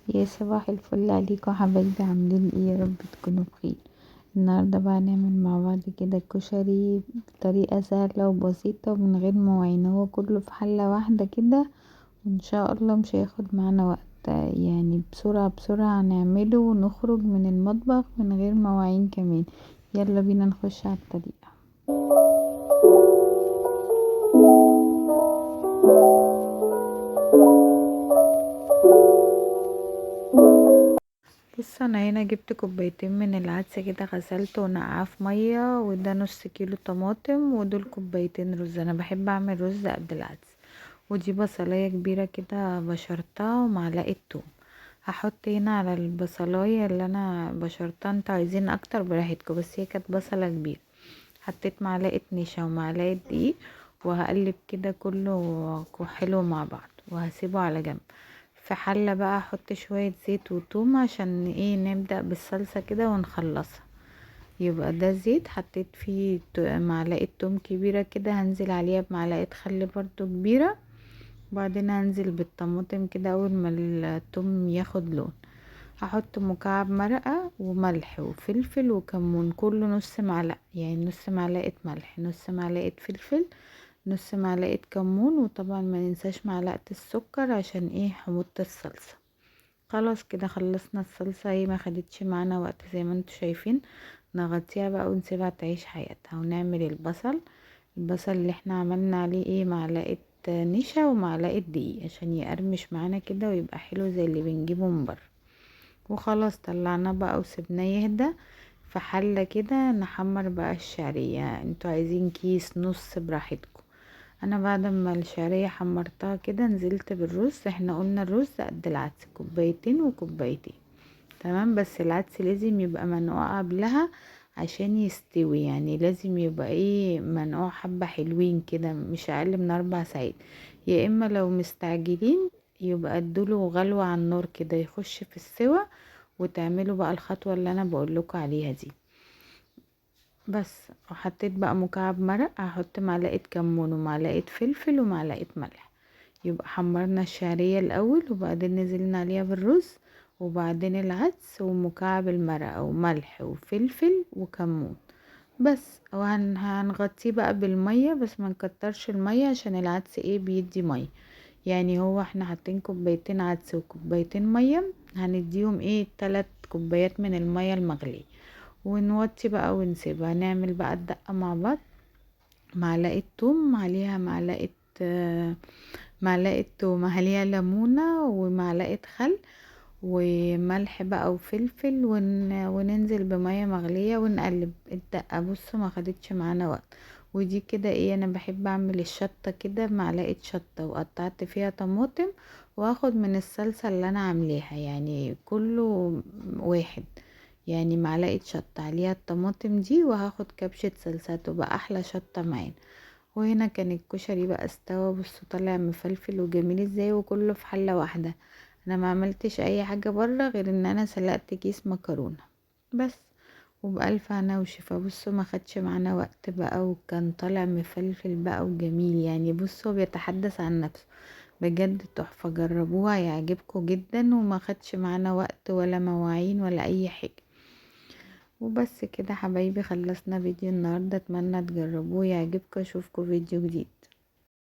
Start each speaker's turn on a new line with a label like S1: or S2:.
S1: يا صباح الفل عليكم حبايبي، عاملين ايه؟ يا رب تكونوا بخير. النهارده بقى نعمل مع بعض كده كشري بطريقة سهلة وبسيطة ومن غير مواعين، هو كله في حلة واحدة كده، وان شاء الله مش هياخد معانا وقت، يعني بسرعة بسرعة هنعمله ونخرج من المطبخ من غير مواعين كمان. يلا بينا نخش على الطريقة. بص، انا هنا جبت كوبايتين من العدس كده، غسلته ونقعاه في ميه، وده نص كيلو طماطم، ودول كوبايتين رز. انا بحب اعمل رز قد العدس. ودي بصلايه كبيره كده بشرتها، ومعلقه توم. هحط هنا على البصلايه اللي انا بشرتها، انتوا عايزين اكتر براحتكم، بس هي كانت بصله كبيره. حطيت معلقه نشا ومعلقه دقيق، وهقلب كده كله حلو مع بعض، وهسيبه على جنب. في حلة بقى احط شوية زيت وتوم، عشان ايه؟ نبدأ بالصلصة كده ونخلصها. يبقى ده زيت، حطيت فيه معلقة توم كبيرة كده، هنزل عليها بمعلقة خل برضو كبيرة. وبعدين هنزل بالطماطم كده اول ما التوم ياخد لون. هحط مكعب مرقة وملح وفلفل وكمون، كله نص معلقة، يعني نص معلقة ملح، نص معلقة فلفل، نص معلقة كمون، وطبعا ما ننساش معلقة السكر عشان ايه؟ حموضة الصلصة. خلاص كده خلصنا الصلصة، هي ما خدتش معانا وقت زي ما انتوا شايفين. نغطيها بقى ونسيبها تعيش حياتها، ونعمل البصل اللي احنا عملنا عليه ايه؟ معلقة نشا ومعلقة دقيق، عشان يقرمش معانا كده ويبقى حلو زي اللي بنجيبه من بره. وخلاص طلعناه بقى وسبناه يهدى. في حلة كده نحمر بقى الشعرية، انتوا عايزين كيس نص براحتكم. انا بعد ما الشعرية حمرتها كده نزلت بالرز. احنا قلنا الرز قد العدس، كوبايتين وكوبايتين. تمام، بس العدس لازم يبقى منقوع قبلها عشان يستوي، يعني لازم يبقى ايه؟ منقوع حبة حلوين كده، مش اقل من 4 ساعات. يا اما لو مستعجلين يبقى ادوله غلوة على النار كده يخش في السوا، وتعملوا بقى الخطوة اللي انا بقولكوا عليها دي. بس وحطيت بقى مكعب مرق، هحط معلقة كمون ومعلقة فلفل ومعلقة ملح. يبقى حمرنا الشعرية الاول، وبعدين نزلنا عليها بالرز، وبعدين العدس ومكعب المرقة وملح وفلفل وكمون. بس هنغطيه بقى بالمية، بس ما نكترش المية عشان العدس ايه؟ بيدي مية. يعني هو احنا حاطين كوبايتين عدس وكوبايتين مية، هنديهم ايه؟ 3 كوبايات من المية المغلية. ونوطي بقى ونسيبها. نعمل بقى الدقة مع بعض. معلقة توم عليها معلقة توم عليها ليمونة ومعلقة خل وملح بقى وفلفل، وننزل بمية مغلية ونقلب الدقة. بصوا ما خدتش معانا وقت. ودي كده ايه؟ انا بحب اعمل الشطة كده بمعلقة شطة، وقطعت فيها طماطم، واخد من الصلصة اللي انا عاملاها، يعني كله واحد. يعني معلقة شطة عليها الطماطم دي، وهاخد كبشة صلصة تبقى احلى شطة معانا. وهنا كان الكشري بقى استوى، بصوا طالع مفلفل وجميل ازاي، وكله في حلة واحدة. انا ما عملتش اي حاجة بره غير ان انا سلقت كيس مكرونة بس. وبألف هنا وشفا. بصوا ما خدش معانا وقت بقى، وكان طالع مفلفل بقى وجميل، يعني بصوا بيتحدث عن نفسه. بجد تحفة، جربوها يعجبكم جدا، وما خدش معانا وقت ولا مواعين ولا اي حاجة. وبس كده حبايبي، خلصنا فيديو النهاردة، اتمنى تجربوه يعجبكم. اشوفكم فيديو جديد.